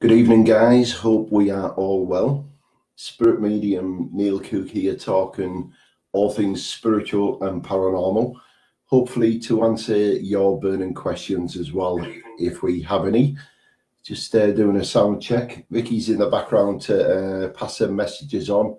Good evening, guys. Hope we are all well. Spirit medium Neil Cook here, talking all things spiritual and paranormal. Hopefully to answer your burning questions as well, if we have any. Just doing a sound check. Vicky's in the background to pass some messages on.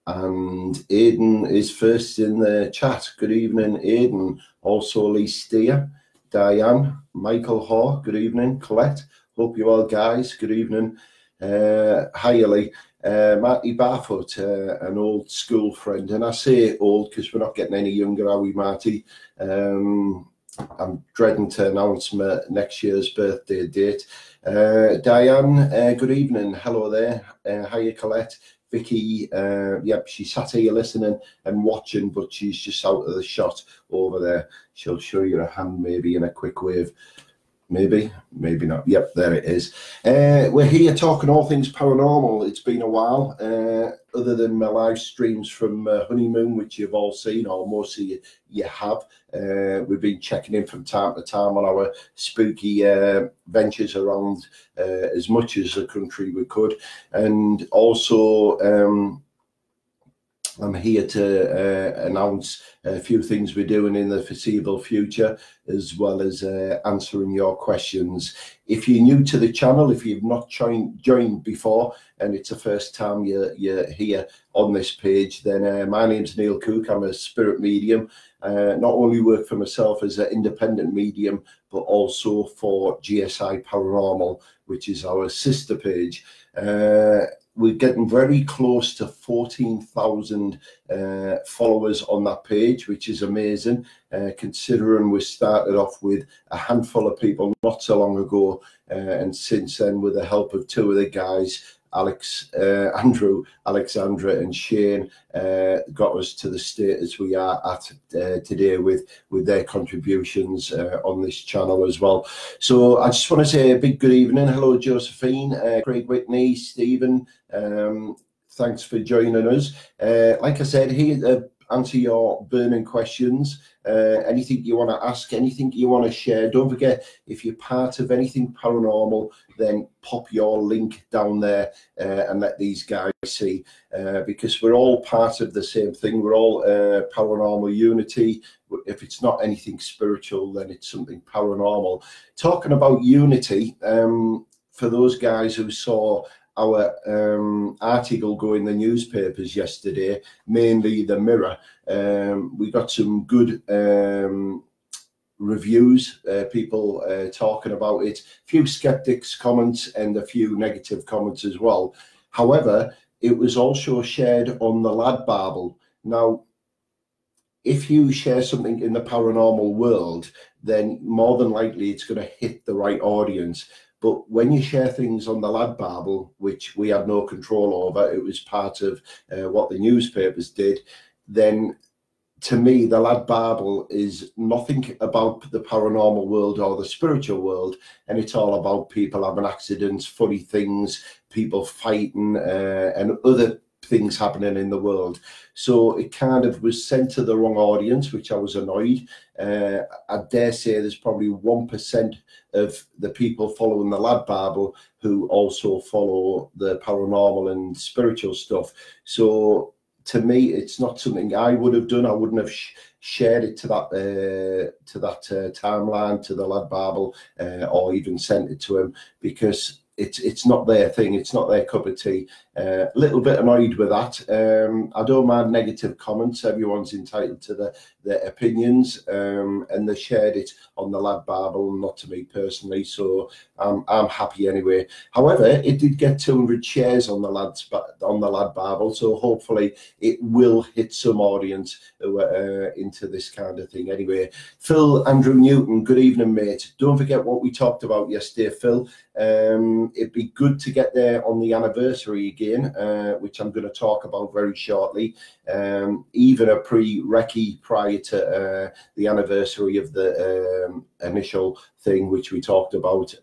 And Aidan is first in the chat. Good evening, Aidan. Also Lee Steer, Diane, Michael Haw. Good evening, Colette. Hope you all, guys. Good evening. Hi, Ellie. Marty Barfoot, an old school friend. And I say old because we're not getting any younger, are we, Marty? I'm dreading to announce my next year's birthday date. Diane, good evening. Hello there. Hiya, Colette. Vicky, yep, she sat here listening and watching, but she's just out of the shot over there. She'll show you a hand maybe in a quick wave. Maybe not. Yep, there it is. We're here talking all things paranormal. It's been a while, other than my live streams from honeymoon, which you've all seen, or most of you have. We've been checking in from time to time on our spooky ventures around as much as the country we could. And also, I'm here to announce a few things we're doing in the foreseeable future, as well as answering your questions. If you're new to the channel, if you've not joined before, and it's the first time you're here on this page, then my name's Neil Cook. I'm a spirit medium. Not only work for myself as an independent medium, but also for GSI Paranormal, which is our sister page. We're getting very close to 14,000 followers on that page, which is amazing, considering we started off with a handful of people not so long ago. And since then, with the help of two of the guys, Andrew, Alexandra and Shane, got us to the status we are at today with their contributions on this channel as well. So I just want to say a big good evening. Hello, Josephine, Craig Whitney, Stephen. Thanks for joining us. Like I said, here to answer your burning questions. Anything you want to ask, anything you want to share. Don't forget, if you're part of anything paranormal, then pop your link down there and let these guys see, because we're all part of the same thing. We're all paranormal unity. If it's not anything spiritual, then it's something paranormal. Talking about unity, for those guys who saw our article go in the newspapers yesterday, mainly the Mirror, we got some good reviews, people talking about it, a few skeptics comments and a few negative comments as well. However, it was also shared on the Lad Bible. Now, if you share something in the paranormal world, then more than likely it's going to hit the right audience. But when you share things on the Lad Bible, which we had no control over, it was part of what the newspapers did, then to me, the Lad Bible is nothing about the paranormal world or the spiritual world, and it's all about people having accidents, funny things, people fighting, and other things happening in the world. So it kind of was sent to the wrong audience, which I was annoyed. I dare say there's probably 1% of the people following the Lad Bible who also follow the paranormal and spiritual stuff. So to me, it's not something I would have done. I wouldn't have shared it to that timeline, to the Lad Bible, or even sent it to him, because it's not their thing. It's not their cup of tea. A little bit annoyed with that. I don't mind negative comments. Everyone's entitled to their opinions, and they shared it on the Lad Bible, not to me personally. So I'm happy anyway. However, it did get 200 shares on the Lad Bible, so hopefully it will hit some audience who are into this kind of thing. Anyway, Phil Andrew Newton, good evening, mate. Don't forget what we talked about yesterday, Phil. It'd be good to get there on the anniversary again, which I'm going to talk about very shortly. Even a pre-recce prior to the anniversary of the initial thing, which we talked about.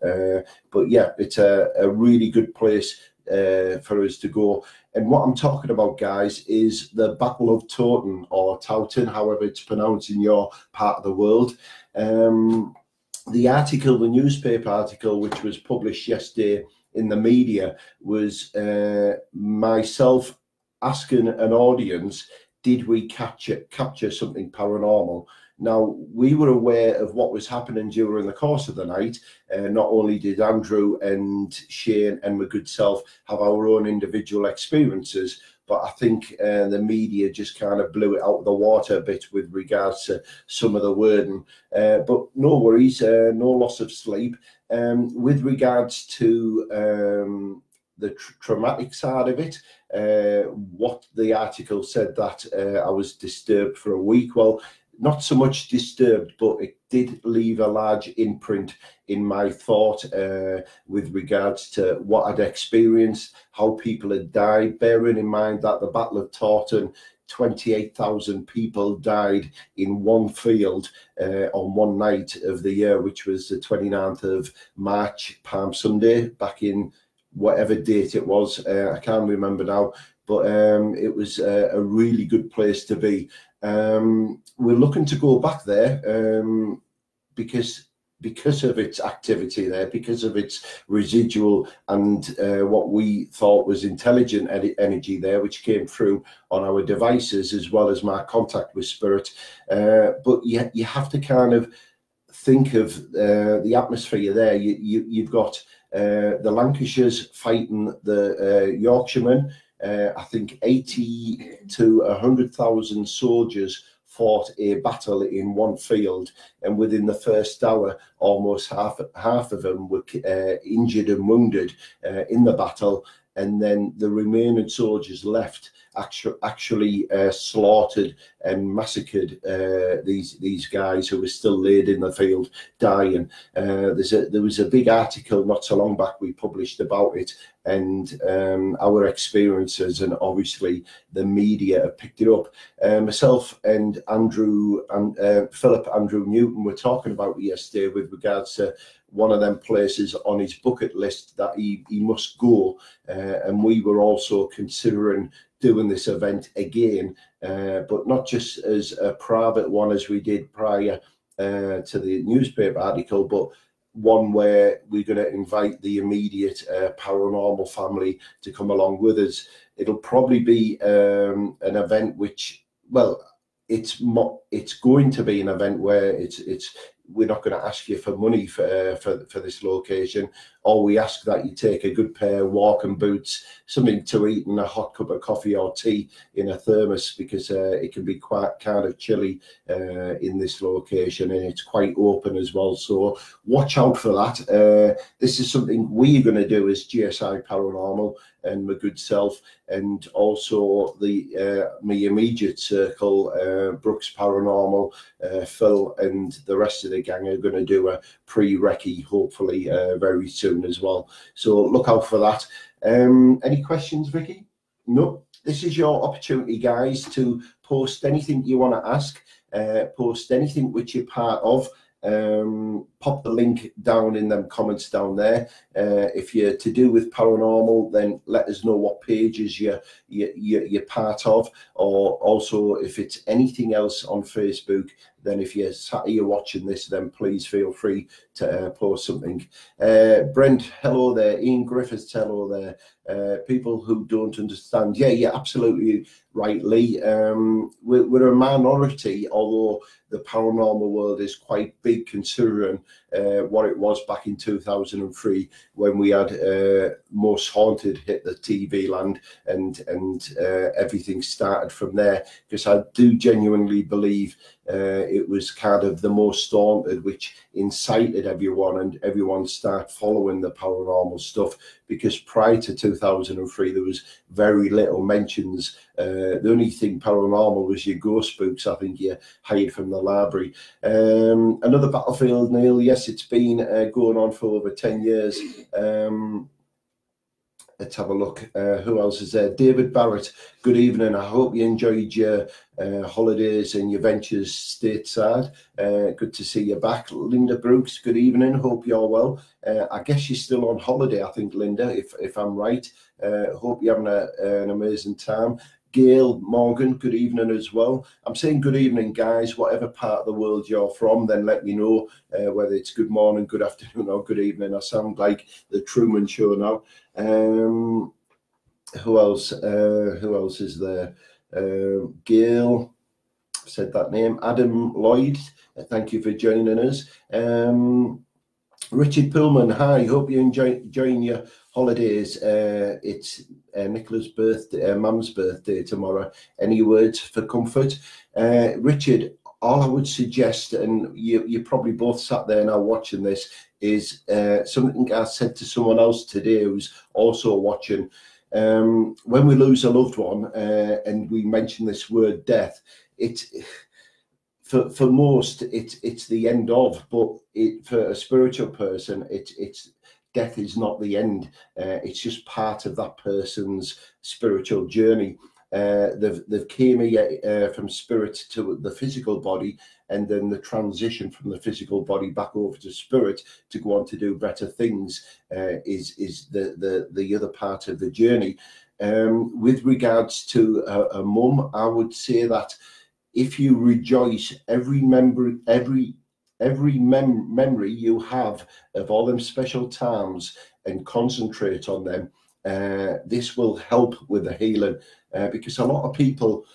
But yeah, it's a really good place for us to go. And what I'm talking about, guys, is the Battle of Towton, or Towton, however it's pronounced in your part of the world. The article, the newspaper article, which was published yesterday in the media was myself asking an audience, did we capture something paranormal? Now, we were aware of what was happening during the course of the night. Not only did Andrew and Shane and my good self have our own individual experiences, but I think the media just kind of blew it out of the water a bit with regards to some of the wording. But no worries, no loss of sleep. With regards to the traumatic side of it, what the article said that I was disturbed for a week. Well, not so much disturbed, but it did leave a large imprint in my thought with regards to what I'd experienced, how people had died, bearing in mind that the Battle of Taunton, 28,000 people died in one field on one night of the year, which was the 29th of March, Palm Sunday, back in whatever date it was. I can't remember now, but it was a really good place to be. We're looking to go back there because of its activity there, because of its residual and what we thought was intelligent energy there, which came through on our devices, as well as my contact with spirit. But you have to kind of think of the atmosphere there. You've got the Lancashires fighting the Yorkshiremen. I think 80 to 100,000 soldiers fought a battle in one field, and within the first hour, almost half of them were injured and wounded in the battle, and then the remaining soldiers left actually slaughtered and massacred these guys who were still laid in the field dying. There was a big article not so long back we published about it, and our experiences, and obviously the media have picked it up. Myself and Andrew and Philip Andrew Newton were talking about it yesterday with regards to one of them places on his bucket list that he must go, and we were also considering doing this event again, but not just as a private one as we did prior to the newspaper article, but one where we're going to invite the immediate paranormal family to come along with us. It'll probably be an event which, well, it's going to be an event where we're not going to ask you for money for this location. All we ask that you take a good pair of walking boots, something to eat, and a hot cup of coffee or tea in a thermos, because it can be quite kind of chilly in this location, and it's quite open as well. So watch out for that. This is something we're going to do as GSI Paranormal and my good self, and also the my immediate circle, Brooks Paranormal, Phil and the rest of the gang are going to do a pre-recce hopefully very soon as well. So look out for that. Any questions, Vicky? No. This is your opportunity, guys, to post anything you want to ask, post anything which you're part of. Pop the link down in them comments down there. If you're to do with paranormal, then let us know what pages you're part of, or also if it's anything else on Facebook, then if you're sat here watching this, then please feel free to post something. Brent, hello there. Ian Griffiths, hello there. People who don't understand, yeah, absolutely right, Lee. We're a minority, although the paranormal world is quite big considering what it was back in 2003 when we had Most Haunted hit the TV land, and everything started from there, because I do genuinely believe it was kind of the Most Haunted which incited everyone, and everyone started following the paranormal stuff, because prior to 2003 there was very little mentions. The only thing paranormal was your ghost books, I think you hide from the library. Another battlefield, Neil. Yes, it's been going on for over 10 years. Let's have a look. Who else is there? David Barrett, good evening. I hope you enjoyed your holidays and your ventures stateside. Good to see you back. Linda Brooks, good evening. Hope you're well. I guess you're still on holiday, I think, Linda, if I'm right. Hope you're having an amazing time. Gail, Morgan, good evening as well. I'm saying good evening, guys, whatever part of the world you're from, then let me know whether it's good morning, good afternoon, or good evening. I sound like the Truman Show now. Who else? Who else is there? Gail, said that name. Adam Lloyd, thank you for joining us. Richard Pullman, hi, hope you're enjoying your holidays. It's Nicola's birthday, Mum's birthday tomorrow. Any words for comfort? Richard, all I would suggest, and you probably both sat there now watching this, is something I said to someone else today who's also watching. When we lose a loved one and we mention this word death, for most it's the end of, but for a spiritual person, it's death is not the end. It's just part of that person's spiritual journey. They've came here from spirit to the physical body, and then the transition from the physical body back over to spirit to go on to do better things is the other part of the journey. With regards to a mum, I would say that if you rejoice every memory you have of all them special times and concentrate on them, this will help with the healing, because a lot of people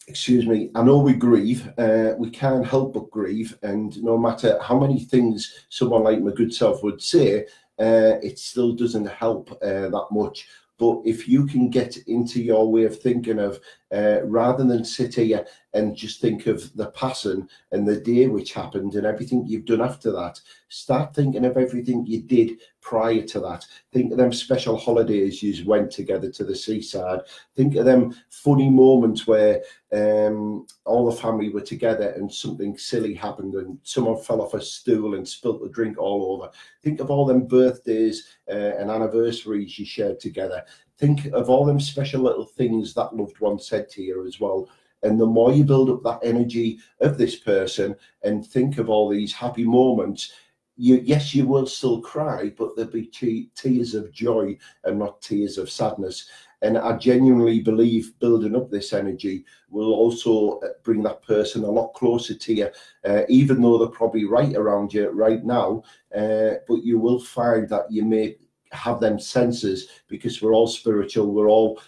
excuse me, I know we grieve, we can't help but grieve, and no matter how many things someone like my good self would say, it still doesn't help that much. But if you can get into your way of thinking of, rather than sit here and just think of the passing and the day which happened and everything you've done after that, start thinking of everything you did prior to that. Think of them special holidays you went together to the seaside. Think of them funny moments where all the family were together and something silly happened and someone fell off a stool and spilt the drink all over. Think of all them birthdays and anniversaries you shared together. Think of all them special little things that loved one said to you as well. And the more you build up that energy of this person and think of all these happy moments, yes, you will still cry, but there'll be tears of joy and not tears of sadness. And I genuinely believe building up this energy will also bring that person a lot closer to you, even though they're probably right around you right now. But you will find that you may have them senses, because we're all spiritual, we're all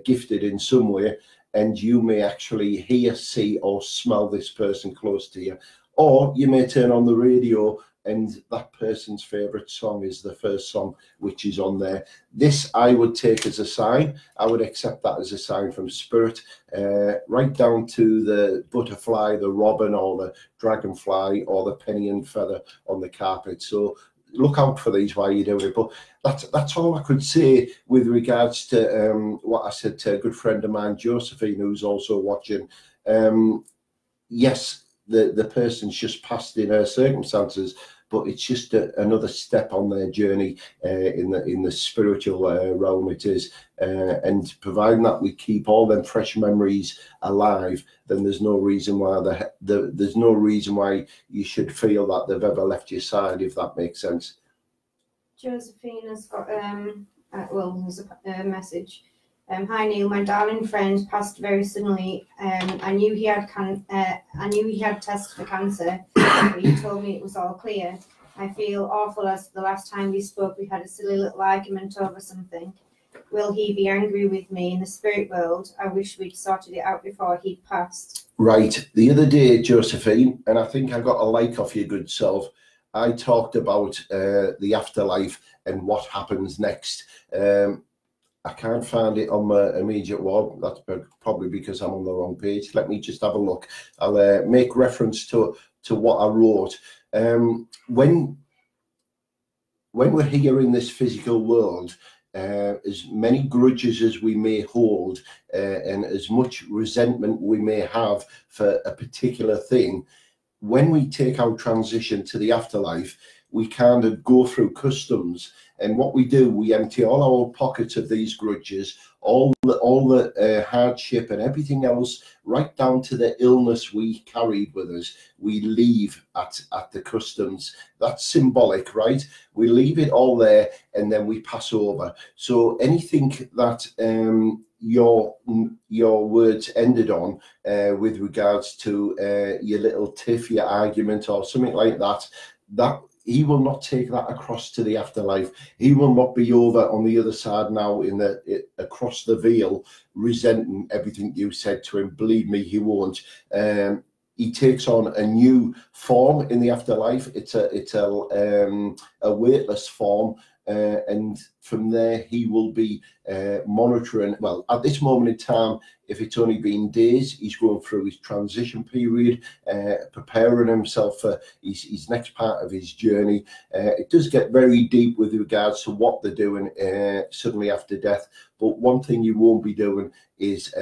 gifted in some way, and you may actually hear, see, or smell this person close to you. Or you may turn on the radio and that person's favourite song is the first song which is on there. This I would take as a sign. I would accept that as a sign from spirit, right down to the butterfly, the robin, or the dragonfly, or the penny and feather on the carpet. So look out for these while you're doing it. But that's all I could say with regards to what I said to a good friend of mine, Josephine, who's also watching. Yes, the person's just passed in her circumstances, but it's just another step on their journey in the spiritual realm it is. And providing that we keep all them fresh memories alive, then there's no reason why there's no reason why you should feel that they've ever left your side, if that makes sense. Josephine has got there's a message. Hi Neil, my darling friend passed very suddenly. I knew he had tests for cancer, but he told me it was all clear. I feel awful, as the last time we spoke we had a silly little argument over something. Will he be angry with me in the spirit world? I wish we'd sorted it out before he passed. Right. The other day, Josephine, and I think I got a like off your good self, I talked about the afterlife and what happens next. I can't find it on my immediate wall. That's probably because I'm on the wrong page. Let me just have a look. I'll make reference to what I wrote. When we're here in this physical world, as many grudges as we may hold and as much resentment we may have for a particular thing, when we take our transition to the afterlife, we kind of go through customs, and what we do, we empty all our pockets of these grudges, all the hardship and everything else, right down to the illness we carried with us. We leave at the customs. That's symbolic, right? We leave it all there, and then we pass over. So anything that your words ended on with regards to your little tiff, your argument, or something like that, that he will not take that across to the afterlife. He will not be over on the other side now across the veil, resenting everything you said to him. Believe me, he won't. He takes on a new form in the afterlife. It's a weightless form. And from there, he will be monitoring. Well, at this moment in time, if it's only been days, he's going through his transition period, preparing himself for his next part of his journey. It does get very deep with regards to what they're doing suddenly after death. But one thing you won't be doing is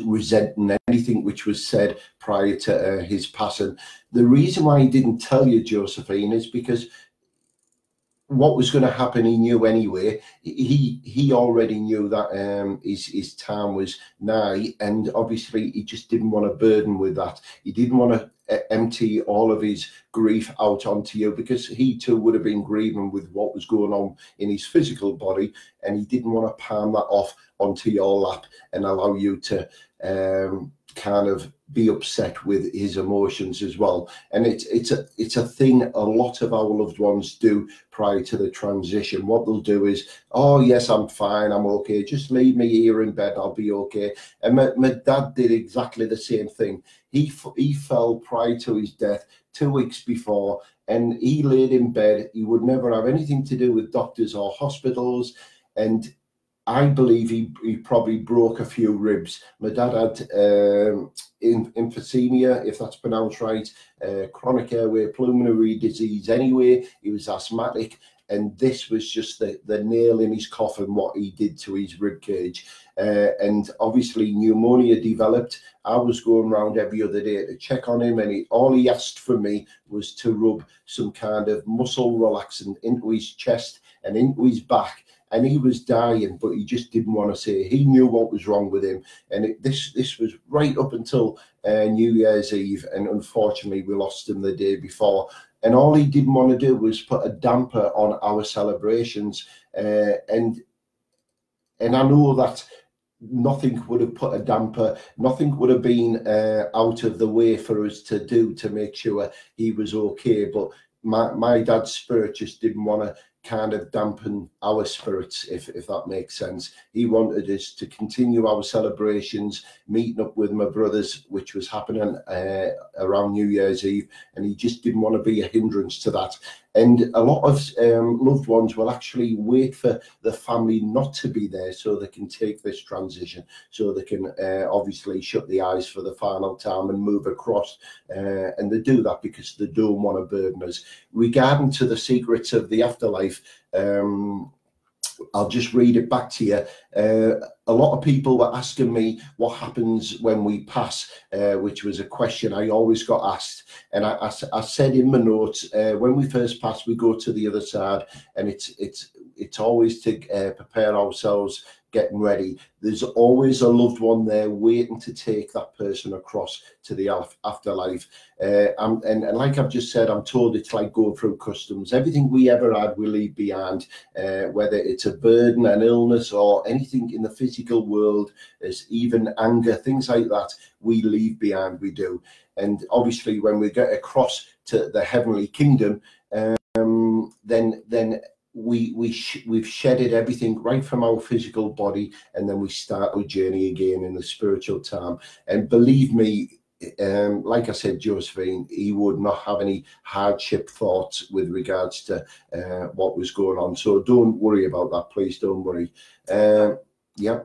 resenting anything which was said prior to his passing. The reason why he didn't tell you, Josephine, is because what was going to happen, he knew anyway. He already knew that his time was nigh, and obviously he just didn't want to burden with that. He didn't want to empty all of his grief out onto you, because he too would have been grieving with what was going on in his physical body, and he didn't want to palm that off onto your lap and allow you to kind of be upset with his emotions as well. And it's a thing a lot of our loved ones do prior to the transition. What they'll do is, oh yes, I'm fine, I'm okay, just leave me here in bed, I'll be okay. And my dad did exactly the same thing. He fell prior to his death 2 weeks before, and he laid in bed. He would never have anything to do with doctors or hospitals, and I believe he probably broke a few ribs. My dad had emphysema, if that's pronounced right, chronic airway pulmonary disease anyway. He was asthmatic, and this was just the nail in his coffin, what he did to his rib cage. And obviously pneumonia developed. I was going around every other day to check on him, and all he asked from me was to rub some kind of muscle relaxant into his chest and into his back. And he was dying, but he just didn't want to say. He knew what was wrong with him. And this was right up until New Year's Eve. And unfortunately, we lost him the day before. And all he didn't want to do was put a damper on our celebrations. And I know that nothing would have put a damper, nothing would have been out of the way for us to do to make sure he was okay. But my dad's spirit just didn't want to kind of dampen our spirits, if that makes sense. He wanted us to continue our celebrations, meeting up with my brothers, which was happening around New Year's Eve, and he just didn't want to be a hindrance to that. And a lot of loved ones will actually wait for the family not to be there so they can take this transition, so they can obviously shut the eyes for the final time and move across. And they do that because they don't want to burden us. Regarding to the secrets of the afterlife, I'll just read it back to you. A lot of people were asking me what happens when we pass, which was a question I always got asked. And I said in my notes, when we first pass, we go to the other side, and it's always to prepare ourselves, getting ready. There's always a loved one there waiting to take that person across to the afterlife. And like I've just said, I'm told it's like going through customs. Everything we ever had, we leave behind, whether it's a burden, an illness, or anything in the physical world, as even anger, things like that, we leave behind, we do. And obviously, when we get across to the heavenly kingdom, then we've shedded everything right from our physical body, and then we start our journey again in the spiritual time. And believe me, like I said, Josephine, he would not have any hardship thoughts with regards to what was going on. So don't worry about that, please don't worry. Yeah.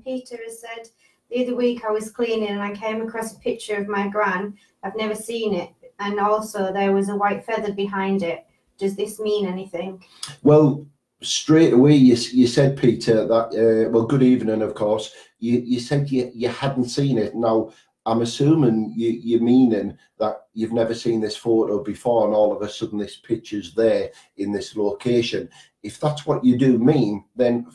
Peter has said, the other week I was cleaning and I came across a picture of my gran. I've never seen it, and also there was a white feather behind it. Does this mean anything? Well, straight away you said, Peter, that well, good evening, of course. You said you hadn't seen it. Now I'm assuming you're meaning that you've never seen this photo before, and all of a sudden this picture's there in this location. If that's what you do mean, then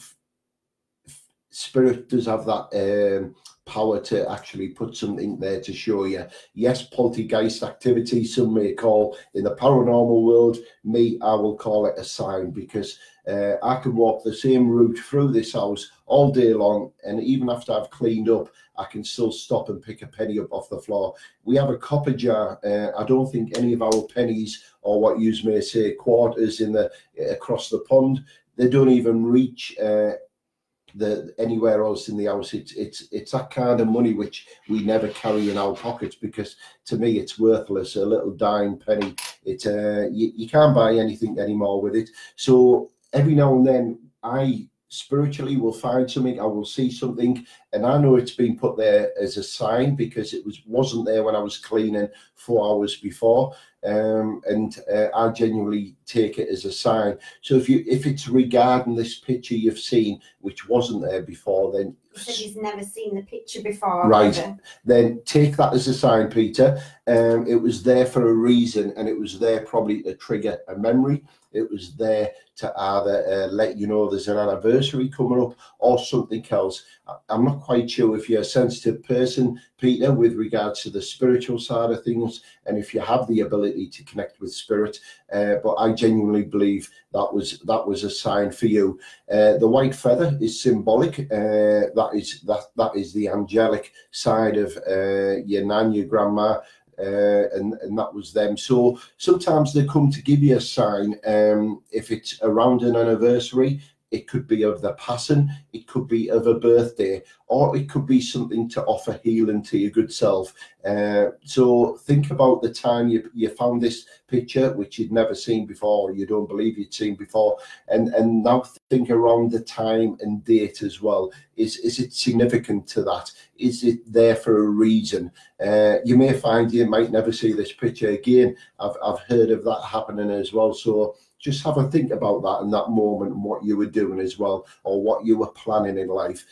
spirit does have that power to actually put something there to show you. Yes, poltergeist activity, some may call in the paranormal world. Me, I will call it a sign, because I can walk the same route through this house all day long, and even after I've cleaned up, I can still stop and pick a penny up off the floor. We have a copper jar. I don't think any of our pennies, or what you may say quarters in the across the pond, they don't even reach anywhere else in the house. It's that kind of money which we never carry in our pockets, because to me it's worthless. A little dime penny, you can't buy anything anymore with it. So every now and then I spiritually will find something, I will see something, and I know it's been put there as a sign, because it wasn't there when I was cleaning 4 hours before. I genuinely take it as a sign. So if it's regarding this picture you've seen which wasn't there before, then he said he's never seen the picture before. Right, either. Then take that as a sign, Peter. It was there for a reason, and it was there probably to trigger a memory. It was there to either let you know there's an anniversary coming up or something else. I'm not quite sure if you're a sensitive person, Peter, with regards to the spiritual side of things, and if you have the ability to connect with spirit. But I genuinely believe that was a sign for you. The white feather is symbolic. That is the angelic side of your nan, your grandma. And that was them. So sometimes they come to give you a sign. If it's around an anniversary, it could be of the passing, it could be of a birthday, or it could be something to offer healing to your good self. So think about the time you found this picture, which you'd never seen before, or you don't believe you'd seen before, and now think around the time and date as well. Is it significant to that? Is it there for a reason? You may find you might never see this picture again. I've heard of that happening as well. So just have a think about that in that moment, and what you were doing as well, or what you were planning in life,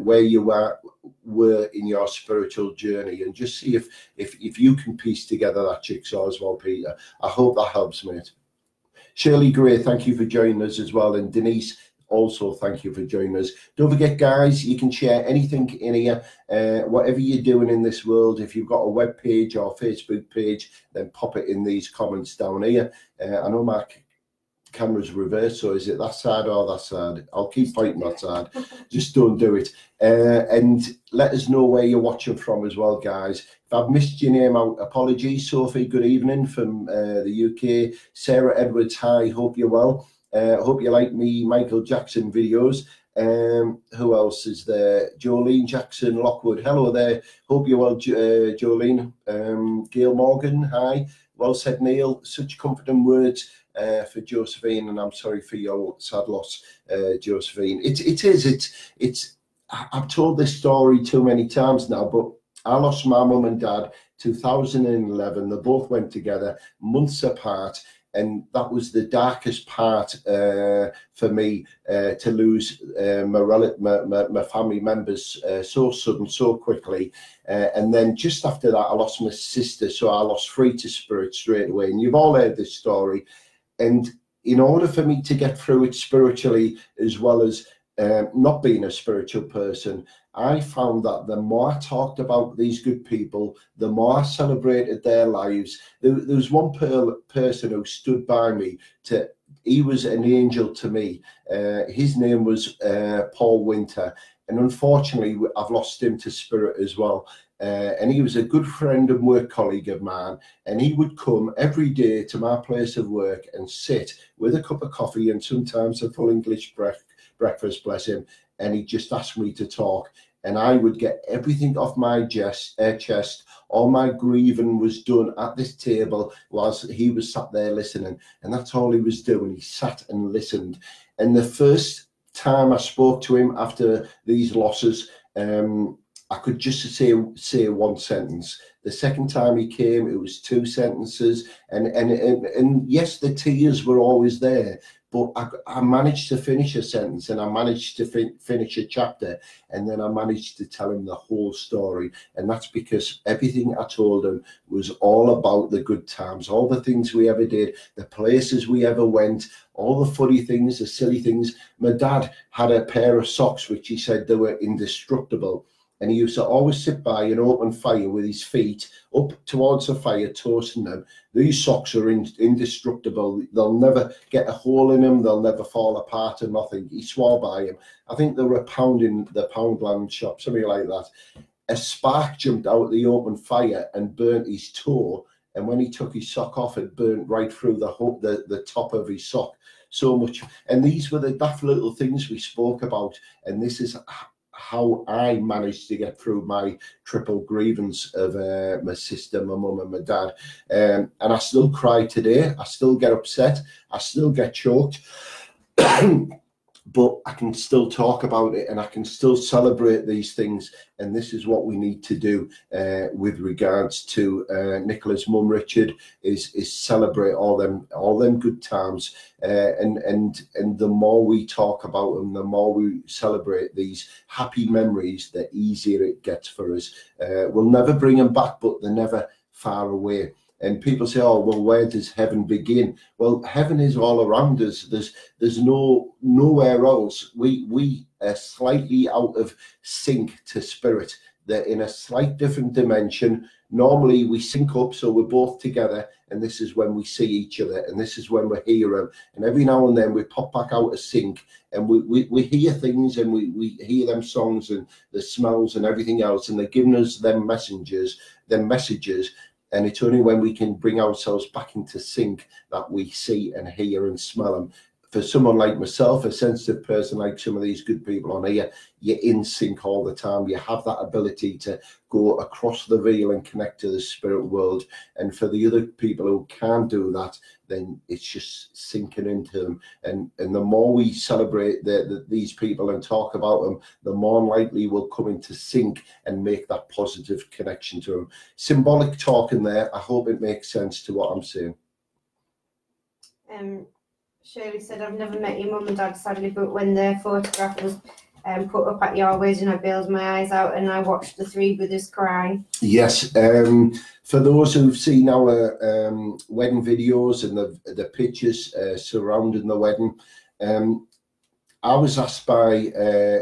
where you were in your spiritual journey, and just see if you can piece together that jigsaw as well, Peter. I hope that helps, mate. Shirley Gray, thank you for joining us as well, and Denise, also thank you for joining us. Don't forget, guys, you can share anything in here, whatever you're doing in this world. If you've got a web page or Facebook page, then pop it in these comments down here. I know my camera's reversed, so is it that side or that side? I'll keep pointing that side. Just don't do it. And let us know where you're watching from as well, guys. If I've missed your name out, apologies. Sophie, good evening from the UK. Sarah Edwards, hi, hope you're well. Hope you like me Michael Jackson videos. Who else is there? Jolene Jackson Lockwood, hello there. Hope you're well, Jolene. Gail Morgan, hi. Well said, Neil. Such comforting words for Josephine, and I'm sorry for your sad loss, Josephine. It's I've told this story too many times now, but I lost my mum and dad 2011. They both went together months apart, and that was the darkest part for me, to lose my family members so sudden, so quickly. And then just after that, I lost my sister, so I lost 3 to spirit straight away. And you've all heard this story. And in order for me to get through it spiritually, as well as not being a spiritual person, I found that the more I talked about these good people, the more I celebrated their lives. There was one person who stood by me. He was an angel to me. His name was Paul Winter. And unfortunately, I've lost him to spirit as well. And he was a good friend and work colleague of mine. And he would come every day to my place of work and sit with a cup of coffee and sometimes a full English breakfast, bless him. And he just asked me to talk. And I would get everything off my chest. All my grieving was done at this table whilst he was sat there listening. And that's all he was doing. He sat and listened. And the first time I spoke to him after these losses, I could just say one sentence. The second time he came, it was 2 sentences. And yes, the tears were always there. But I managed to finish a sentence, and I managed to finish a chapter, and then I managed to tell him the whole story. And that's because everything I told him was all about the good times, all the things we ever did, the places we ever went, all the funny things, the silly things. My dad had a pair of socks which he said they were indestructible. and he used to always sit by an open fire with his feet up towards the fire, toasting them. These socks are indestructible. They'll never get a hole in them. They'll never fall apart or nothing. He swore by him. I think they were a pound in the Poundland shop, something like that. A spark jumped out of the open fire and burnt his toe. And when he took his sock off, it burnt right through the top of his sock. So much. And these were the daft little things we spoke about. And this is how I managed to get through my triple grievance of my sister, my mum and my dad. And I still cry today. I still get upset. I still get choked. But I can still talk about it, and I can still celebrate these things. And this is what we need to do with regards to Nicola's mum, Richard, is celebrate all them good times. And the more we talk about them, the more we celebrate these happy memories, the easier it gets for us. We'll never bring them back, but they're never far away. And people say, oh, well, where does heaven begin? Well, heaven is all around us. There's nowhere else. We are slightly out of sync to spirit. They're in a slight different dimension. Normally we sync up, so we're both together, and this is when we see each other, and this is when we hear them. And every now and then we pop back out of sync, and we hear things, and we hear them songs and the smells and everything else, and they're giving us them messages. And it's only when we can bring ourselves back into sync that we see and hear and smell them. For someone like myself, a sensitive person like some of these good people on here, you're in sync all the time. You have that ability to go across the veil and connect to the spirit world. And for the other people who can't do that, then it's just sinking into them. And the more we celebrate these people and talk about them, the more likely we'll come into sync and make that positive connection to them. Symbolic talking there. I hope it makes sense to what I'm saying. Shirley said, I've never met your mum and dad, sadly, but when their photograph was put up at your wedding, I bailed my eyes out and I watched the three brothers cry. Yes, for those who've seen our wedding videos and the pictures surrounding the wedding, I was asked by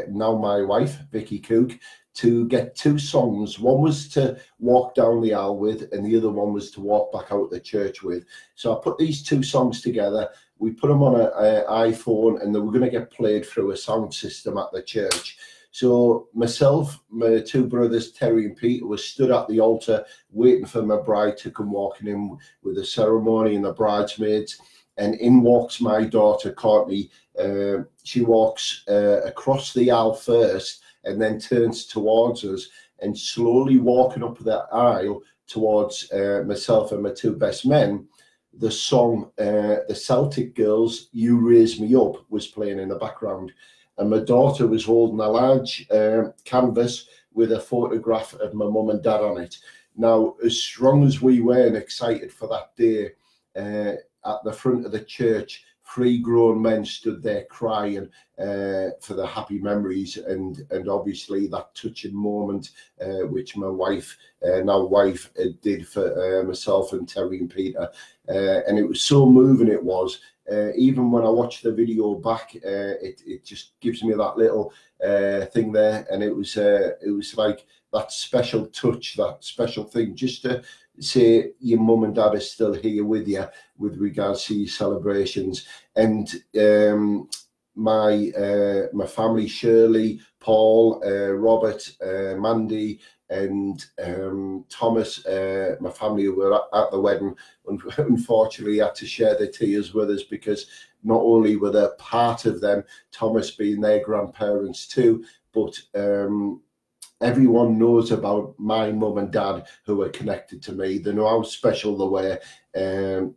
now my wife, Vicky Cook, to get two songs. One was to walk down the aisle with, and the other one was to walk back out the church with. So I put these two songs together. We put them on an iPhone, and they were going to get played through a sound system at the church. So myself, my two brothers, Terry and Peter, were stood at the altar waiting for my bride to come walking in with the ceremony and the bridesmaids. And in walks my daughter, Courtney. She walks across the aisle first, and then turns towards us, and slowly walking up the aisle towards myself and my two best men, the song, the Celtic Girls, You Raise Me Up, was playing in the background. And my daughter was holding a large canvas with a photograph of my mum and dad on it. Now, as strong as we were and excited for that day, at the front of the church, three grown men stood there crying for the happy memories and obviously that touching moment which my wife, now wife, did for myself and Terry and Peter. And it was so moving, it was. Even when I watch the video back, it just gives me that little thing there, and it was like that special touch, that special thing, just to say your mum and dad are still here with you with regards to your celebrations. And my family, Shirley, Paul, Robert, Mandy, and Thomas, my family who were at the wedding, unfortunately had to share their tears with us, because not only were they part of them, Thomas being their grandparents too, but everyone knows about my mum and dad who are connected to me. They know how special they were,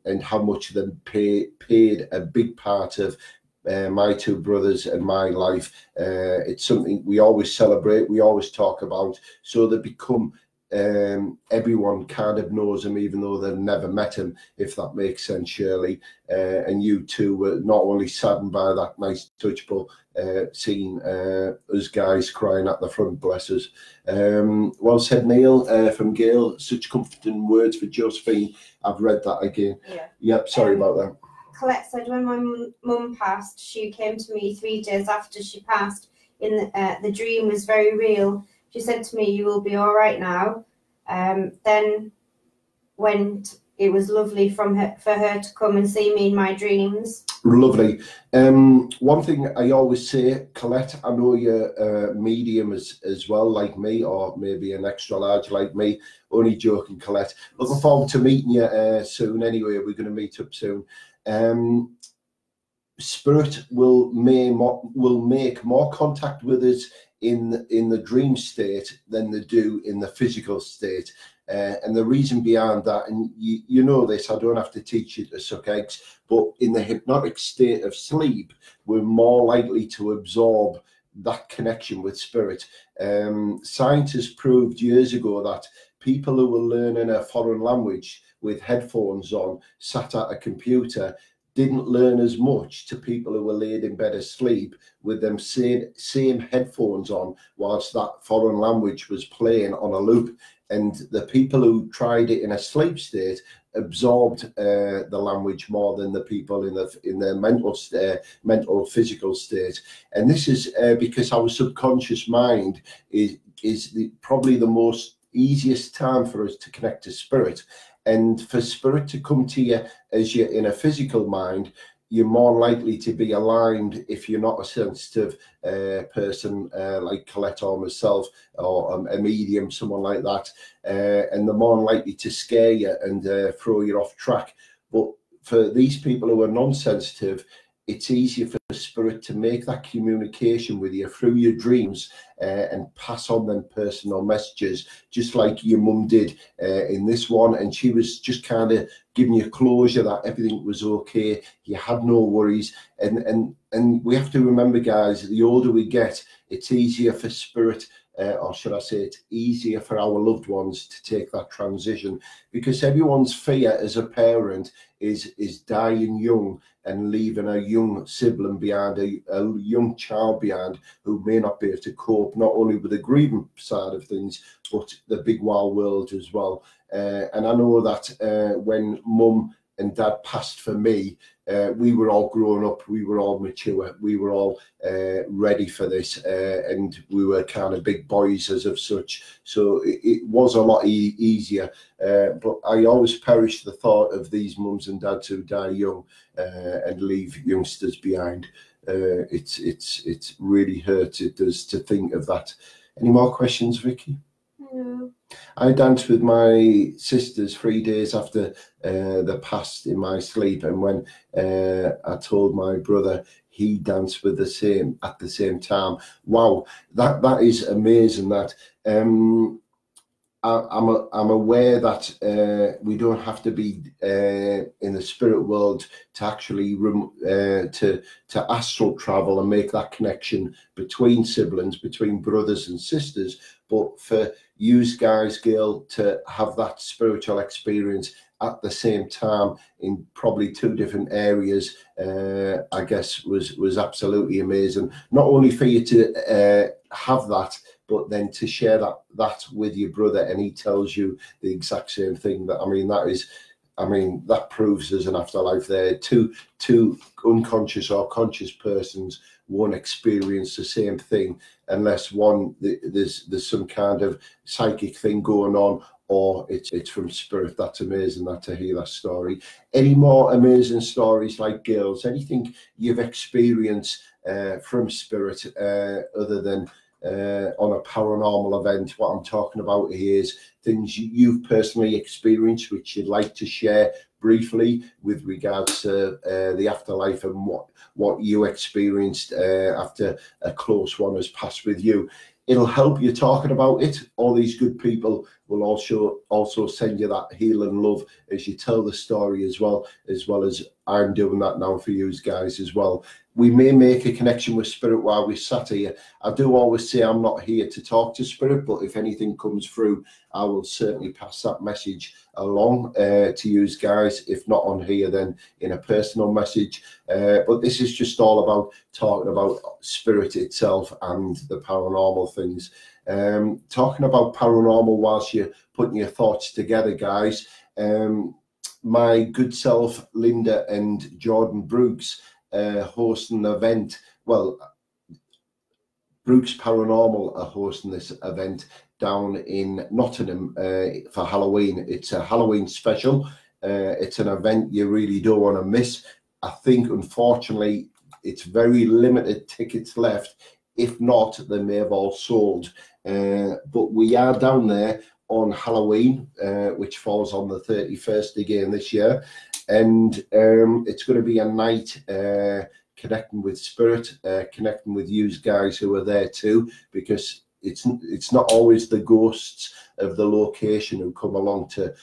and how much they paid a big part of my two brothers and my life. It's something we always celebrate, we always talk about, so they become, everyone kind of knows them even though they've never met him, if that makes sense, Shirley. And you two were not only saddened by that nice touch, but seeing us guys crying at the front, bless us. Well said, Neil, from Gail. Such comforting words for Josephine. I've read that again. Yeah. Yep, sorry about that. Colette said, when my mum passed, she came to me 3 days after she passed. The dream was very real. She said to me, "You will be all right now." Then it was lovely for her to come and see me in my dreams. Lovely. One thing I always say, Colette, I know you're a medium as well, like me, or maybe an extra large like me. Only joking, Colette. Looking forward to meeting you soon. Anyway, we're going to meet up soon. Spirit will make more contact with us in the dream state than they do in the physical state. And the reason behind that, and you know this, I don't have to teach you to suck eggs, but in the hypnotic state of sleep, we're more likely to absorb that connection with spirit. Scientists proved years ago that people who were learning a foreign language with headphones on, sat at a computer, didn't learn as much to people who were laid in bed asleep with them same headphones on whilst that foreign language was playing on a loop. And the people who tried it in a sleep state absorbed the language more than the people in the mental physical state. And this is because our subconscious mind is probably the most easiest time for us to connect to spirit. And for spirit to come to you as you're in a physical mind, you're more likely to be aligned if you're not a sensitive person like Colette or myself, or a medium, someone like that. And they're more likely to scare you and throw you off track. But for these people who are non-sensitive, it's easier for spirit to make that communication with you through your dreams and pass on them personal messages, just like your mum did in this one. And she was just kind of giving you closure that everything was okay, you had no worries. And we have to remember, guys, the older we get, it's easier for spirit, or should I say it's easier for our loved ones to take that transition, because everyone's fear as a parent is dying young and leaving a young sibling behind, a young child behind, who may not be able to cope not only with the grieving side of things, but the big wild world as well. And I know that when mum and dad passed for me, we were all grown up, we were all mature, we were all ready for this, and we were kind of big boys as of such. So it was a lot easier. But I always perish the thought of these mums and dads who die young and leave youngsters behind. It's really hurt, it does, to think of that. Any more questions, Vicky? No. I danced with my sisters 3 days after they passed in my sleep, and when I told my brother, he danced with at the same time. Wow, that is amazing. That I'm aware that we don't have to be in the spirit world to actually to astral travel and make that connection between siblings, between brothers and sisters. But for you guys, girl, to have that spiritual experience at the same time in probably two different areas, I guess was absolutely amazing. Not only for you to have that, but then to share that with your brother, and he tells you the exact same thing. That proves there's an afterlife there. Two unconscious or conscious persons won't experience the same thing unless there's some kind of psychic thing going on, or it's from spirit. That's amazing to hear that story. Any more amazing stories, like girls? Anything you've experienced from spirit other than on a paranormal event? What I'm talking about here is things you've personally experienced which you'd like to share briefly with regards to the afterlife and what you experienced after a close one has passed with you. It'll help you talking about it. All these good people will also send you that healing love as you tell the story, as well as I'm doing that now for you guys as well. We may make a connection with spirit while we sat here. I do always say I'm not here to talk to spirit, but if anything comes through, I will certainly pass that message along to you guys. If not on here, then in a personal message. But this is just all about talking about spirit itself and the paranormal things. Talking about paranormal whilst you're putting your thoughts together, guys. My good self, Linda and Jordan Brooks, hosting an event. Well, Brooks Paranormal are hosting this event down in Nottingham for Halloween. It's a Halloween special. It's an event you really don't want to miss. I think, unfortunately, it's very limited tickets left. If not, they may have all sold. But we are down there on Halloween, which falls on the 31st again this year. And it's going to be a night connecting with spirit, connecting with you guys who are there too, because it's not always the ghosts of the location who come along to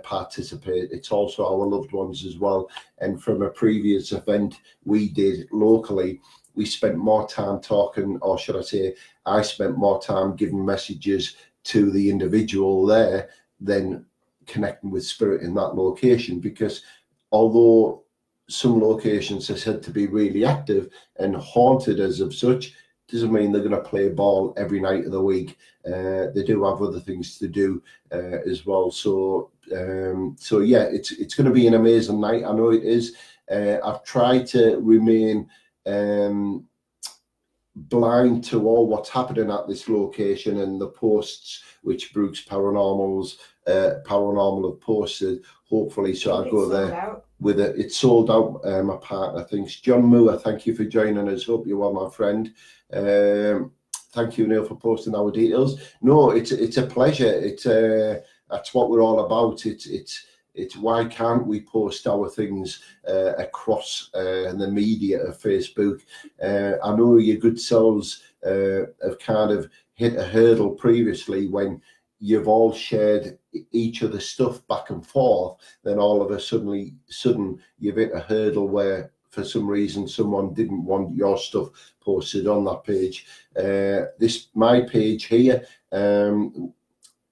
participate. It's also our loved ones as well. And from a previous event we did locally, we spent more time talking, or should I say, I spent more time giving messages to the individual there than connecting with spirit in that location, because although some locations are said to be really active and haunted as of such, doesn't mean they're going to play ball every night of the week. They do have other things to do as well. So yeah, it's going to be an amazing night. I know it is. I've tried to remain blind to all what's happening at this location and the posts which Brooks Paranormal have posted. Hopefully, so I'll go there with it. It's sold out. My partner thinks. John Moore, thank you for joining us. Hope you are, my friend. Thank you, Neil, for posting our details. No, it's a pleasure. It's that's what we're all about. It's why can't we post our things across the media of Facebook? I know your good souls have kind of hit a hurdle previously when you've all shared each other's stuff back and forth. Then all of a sudden you've hit a hurdle where for some reason someone didn't want your stuff posted on that page. My page here, the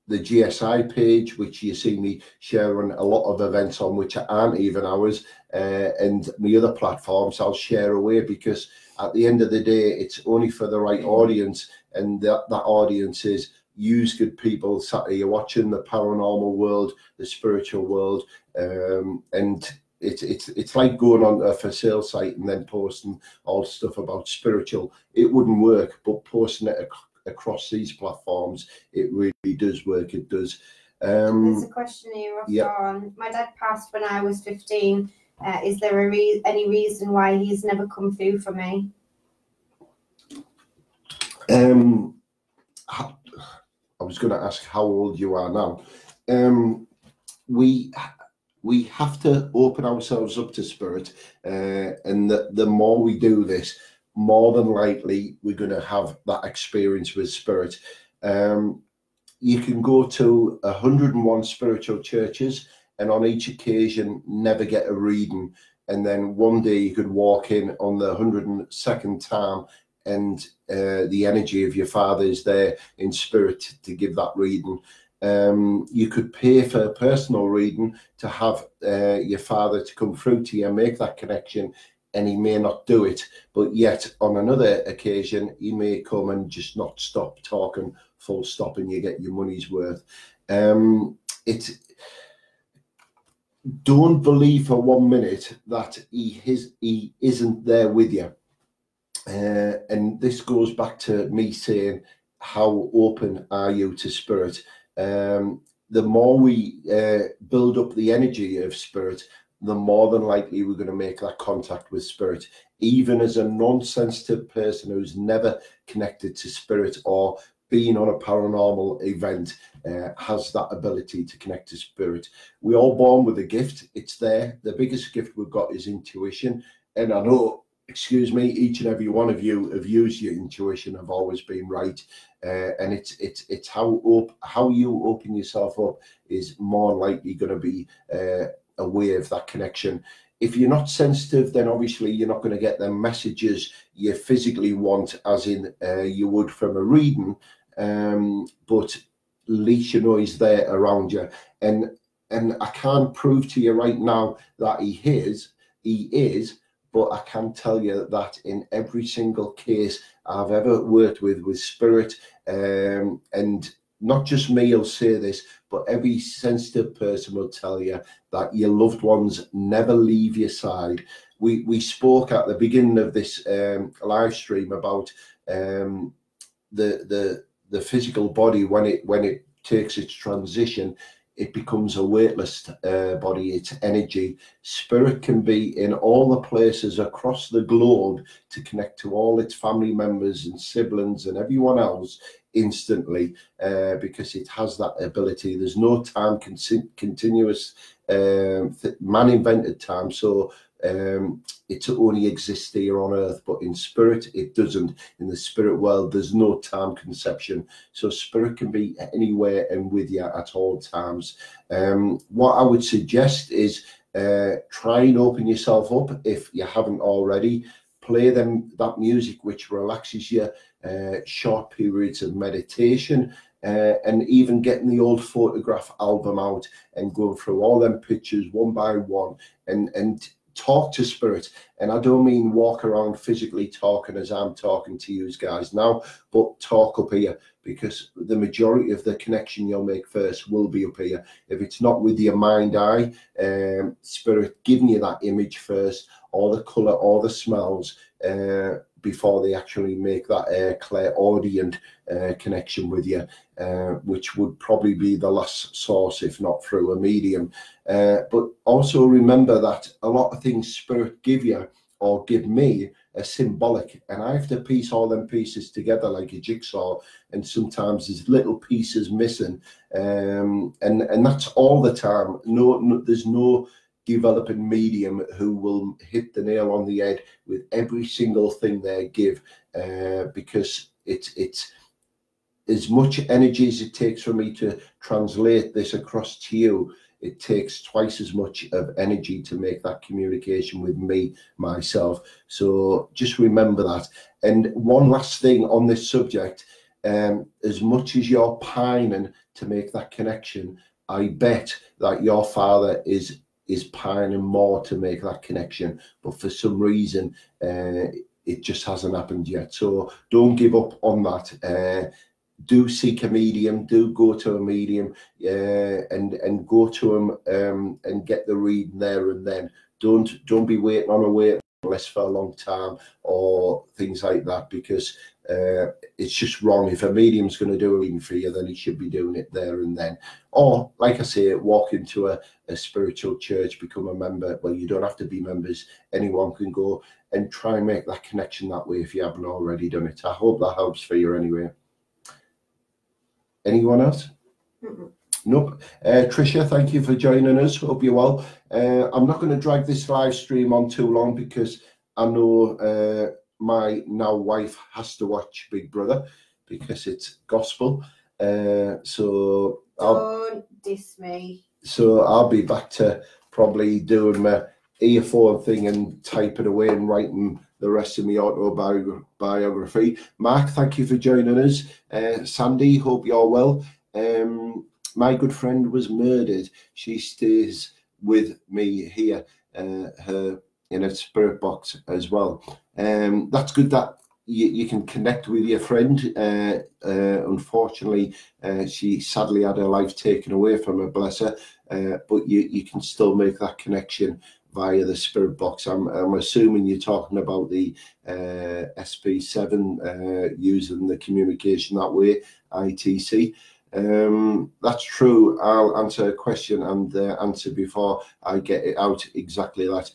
GSI page, which you see me sharing a lot of events on, which aren't even ours, and my other platforms I'll share away, because at the end of the day, it's only for the right audience, and that audience is use good people sat here watching the paranormal world, the spiritual world, and it's like going on a for sale site and then posting all stuff about spiritual. It wouldn't work, but posting it across these platforms, it really does work. It does. There's a question here off Dawn. My dad passed when I was 15. Is there any reason why he's never come through for me? I was going to ask how old you are now. We have to open ourselves up to spirit, and the more we do this, more than likely we're going to have that experience with spirit. You can go to 101 spiritual churches and on each occasion never get a reading, and then one day you could walk in on the 102nd time and the energy of your father is there in spirit to give that reading. You could pay for a personal reading to have your father to come through to you and make that connection, and he may not do it, but yet on another occasion he may come and just not stop talking, full stop, and you get your money's worth. Don't believe for 1 minute that he isn't there with you. And this goes back to me saying, how open are you to spirit? The more we build up the energy of spirit, the more than likely we're going to make that contact with spirit. Even as a non-sensitive person who's never connected to spirit or been on a paranormal event has that ability to connect to spirit. We're all born with a gift. It's there. The biggest gift we've got is intuition. And I know, excuse me, each and every one of you have used your intuition, have always been right. And it's how you open yourself up is more likely going to be a way of that connection. If you're not sensitive, then obviously you're not going to get the messages you physically want, as in you would from a reading, but at least you know he's there around you. And I can't prove to you right now that he is, but I can tell you that in every single case I've ever worked with spirit, and not just me will say this, but every sensitive person will tell you that your loved ones never leave your side. We spoke at the beginning of this live stream about the physical body, when it takes its transition, it becomes a weightless body. It's energy. Spirit can be in all the places across the globe to connect to all its family members and siblings and everyone else instantly, because it has that ability. There's no time continuous, man invented time, so it only exists here on earth, but in spirit it doesn't. In the spirit world there's no time conception, so spirit can be anywhere and with you at all times. What I would suggest is try and open yourself up if you haven't already. Play that music which relaxes you, short periods of meditation, and even getting the old photograph album out and going through all them pictures one by one and talk to spirit. And I don't mean walk around physically talking as I'm talking to you guys now, but talk up here, because the majority of the connection you'll make first will be up here. If it's not with your mind eye, spirit giving you that image first, all the colour, all the smells, before they actually make that clairaudient connection with you, which would probably be the last source, if not through a medium. But also remember that a lot of things spirit give you or give me are symbolic, and I have to piece all them pieces together like a jigsaw, and sometimes there's little pieces missing, and that's all the time. No, there's no developing medium who will hit the nail on the head with every single thing they give, because it's as much energy as it takes for me to translate this across to you. It takes twice as much of energy to make that communication with me, myself. So just remember that. And one last thing on this subject, as much as you're pining to make that connection, I bet that your father is pining more to make that connection, but for some reason it just hasn't happened yet. So don't give up on that. Do seek a medium, do go to a medium, and go to them and get the reading there and then. Don't be waiting on a waiting list for a long time or things like that, because it's just wrong. If a medium's going to do a reading for you, then he should be doing it there and then. Or, like I say, walk into a spiritual church, become a member. Well, you don't have to be members. Anyone can go and try and make that connection that way if you haven't already done it. I hope that helps for you anyway. Anyone else? Nope. Tricia, thank you for joining us. Hope you're well. I'm not going to drag this live stream on too long, because I know my now wife has to watch Big Brother because it's gospel. So don't diss me. So I'll be back to probably doing my earphone thing and typing away and writing the rest of my autobiography. Mark, thank you for joining us. Sandy, hope you're well. My good friend was murdered. She stays with me here, her in a spirit box as well. That's good that you can connect with your friend. Unfortunately, she sadly had her life taken away from her, bless her, but you can still make that connection via the spirit box. I'm assuming you're talking about the SP7, using the communication that way, ITC. That's true. I'll answer a question and answer before I get it out exactly that.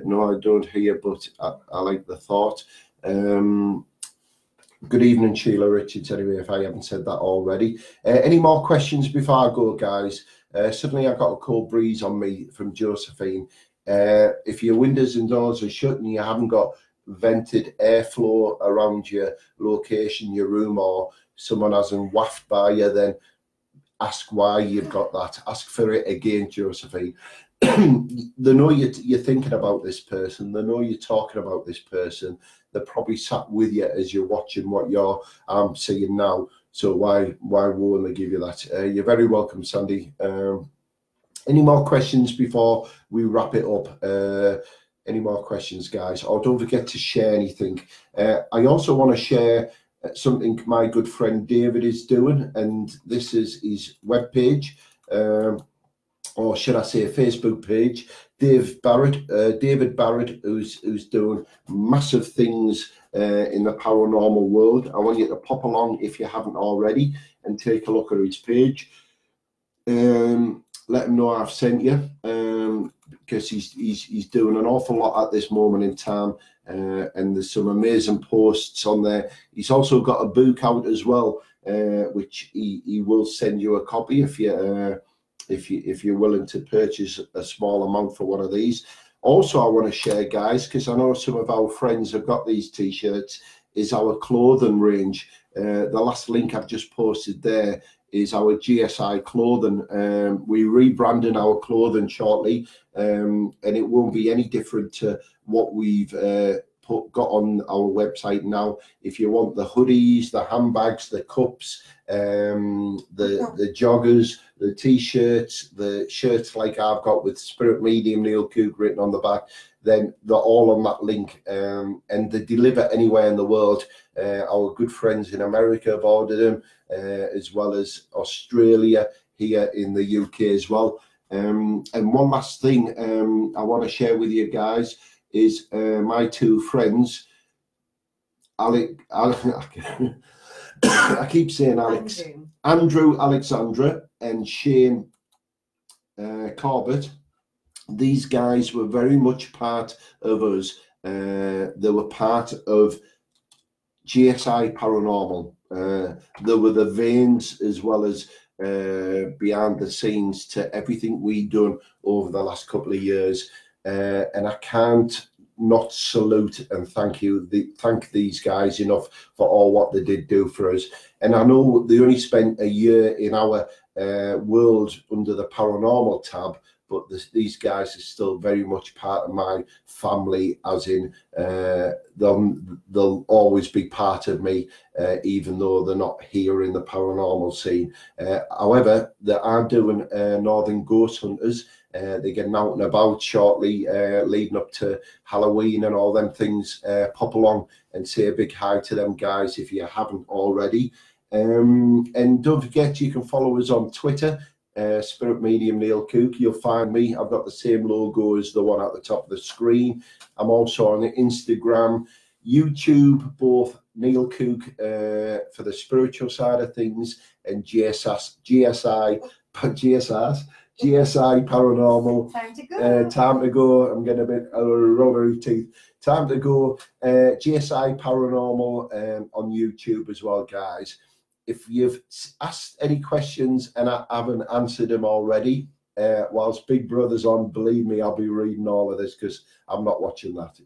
No, I don't hear, but I like the thought. Good evening, Sheila Richards, anyway, if I haven't said that already. Any more questions before I go, guys? Suddenly I got a cold breeze on me from Josephine. If your windows and doors are shut and you haven't got vented airflow around your location, your room, or someone hasn't wafted by you, then ask why you've got that. Ask for it again, Josephine. They know you're thinking about this person. They know you're talking about this person. They're probably sat with you as you're watching what you're seeing now. So why won't they give you that? You're very welcome, Sandy. Any more questions before we wrap it up? Any more questions, guys? Or don't forget to share anything. I also want to share something my good friend David is doing, and this is his webpage. or should I say, Facebook page, David Barrett, who's doing massive things in the paranormal world. I want you to pop along if you haven't already and take a look at his page. Let him know I've sent you, because he's doing an awful lot at this moment in time, and there's some amazing posts on there. He's also got a book out as well, which he will send you a copy if you're willing to purchase a small amount for one of these. Also, I want to share, guys, because I know some of our friends have got these t-shirts, is our clothing range. The last link I've just posted there is our GSI clothing. We're rebranding our clothing shortly, and it won't be any different to what we've got on our website now. If you want the hoodies, the handbags, the cups, the joggers, the t-shirts, the shirts like I've got with Spirit Medium Neil Cook written on the back, then they're all on that link, and they deliver anywhere in the world. Our good friends in America have ordered them, as well as Australia, here in the UK as well. And one last thing I want to share with you guys is my two friends, I keep saying Alex, Andrew Alexandra and Shane Corbett. These guys were very much part of us. They were part of GSI Paranormal. There were the veins as well as behind the scenes to everything we've done over the last couple of years. And I can't not salute and thank these guys enough for all what they did do for us. And I know they only spent a year in our world under the paranormal tab, but these guys are still very much part of my family, as in they'll always be part of me, even though they're not here in the paranormal scene. However, they are doing Northern Ghost Hunters. They're getting out and about shortly, leading up to Halloween and all them things. Pop along and say a big hi to them guys if you haven't already. And don't forget, you can follow us on Twitter, Spirit Medium Neil Cook. You'll find me. I've got the same logo as the one at the top of the screen. I'm also on Instagram, YouTube, both Neil Cook for the spiritual side of things, and GSI Paranormal. Time to go. Time to go. I'm getting a bit rubbery teeth. Time to go. GSI Paranormal on YouTube as well, guys. If you've asked any questions and I haven't answered them already, whilst Big Brother's on, believe me, I'll be reading all of this because I'm not watching that.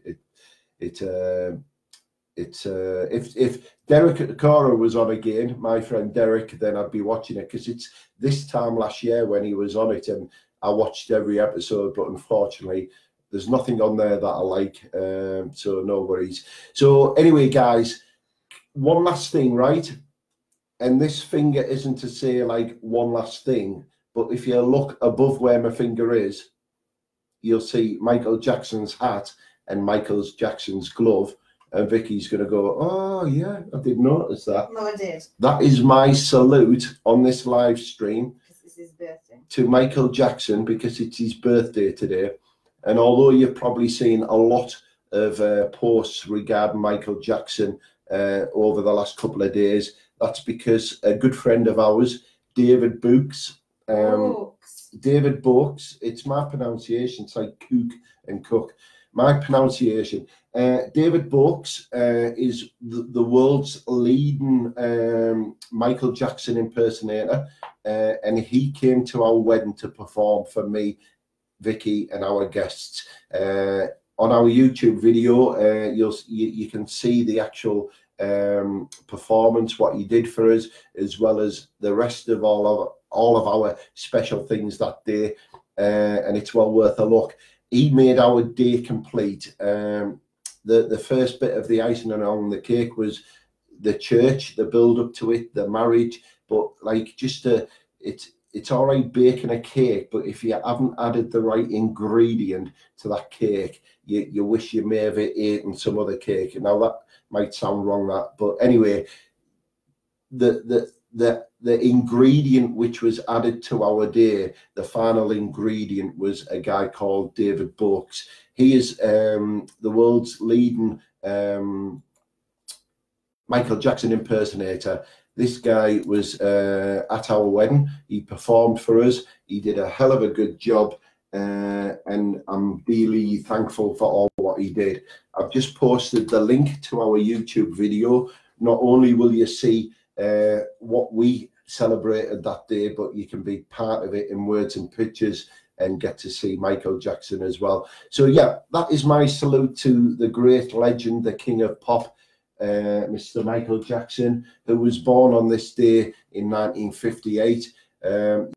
If Derek Cora was on again, my friend Derek, then I'd be watching it, because it's this time last year when he was on it, and I watched every episode, but unfortunately there's nothing on there that I like, so no worries. So anyway, guys, one last thing, right? And this finger isn't to say like one last thing, but if you look above where my finger is, you'll see Michael Jackson's hat and Michael Jackson's glove. And Vicky's going to go, oh, yeah, I did notice that. No, I did. That is my salute on this live stream. Because it's his birthday. To Michael Jackson, because it's his birthday today. And although you've probably seen a lot of posts regarding Michael Jackson over the last couple of days, that's because a good friend of ours, David Books, David Books, it's my pronunciation, it's like Cook and Cook. My pronunciation. David Books is the world's leading Michael Jackson impersonator, and he came to our wedding to perform for me, Vicky, and our guests. On our YouTube video, you can see the actual performance, what he did for us, as well as the rest of all of our special things that day, and it's well worth a look. He made our day complete. The first bit of the icing on the cake was the church, the build up to it, the marriage. But like, it's all right baking a cake, but if you haven't added the right ingredient to that cake, you wish you may have eaten some other cake. Now that might sound wrong, but anyway, the the ingredient which was added to our day, the final ingredient, was a guy called David Boakes. He is the world's leading Michael Jackson impersonator. This guy was at our wedding. He performed for us. He did a hell of a good job, and I'm deeply thankful for all what he did. I've just posted the link to our YouTube video. Not only will you see what we celebrated that day, but you can be part of it in words and pictures and get to see Michael Jackson as well. So yeah, that is my salute to the great legend, the king of pop, Mr. Michael Jackson, who was born on this day in 1958.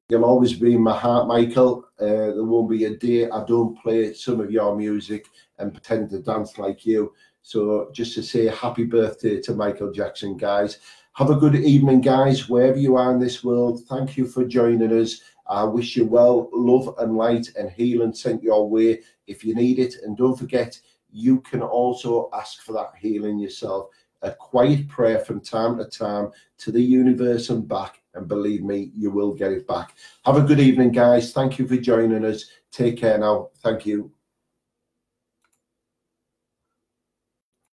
You'll always be in my heart, Michael. There won't be a day I don't play some of your music and pretend to dance like you. So just to say happy birthday to Michael Jackson, guys. Have a good evening, guys, wherever you are in this world. Thank you for joining us. I wish you well, love and light and healing sent your way if you need it. And don't forget, you can also ask for that healing yourself. A quiet prayer from time to time to the universe and back, and believe me, you will get it back. Have a good evening, guys. Thank you for joining us. Take care now. Thank you.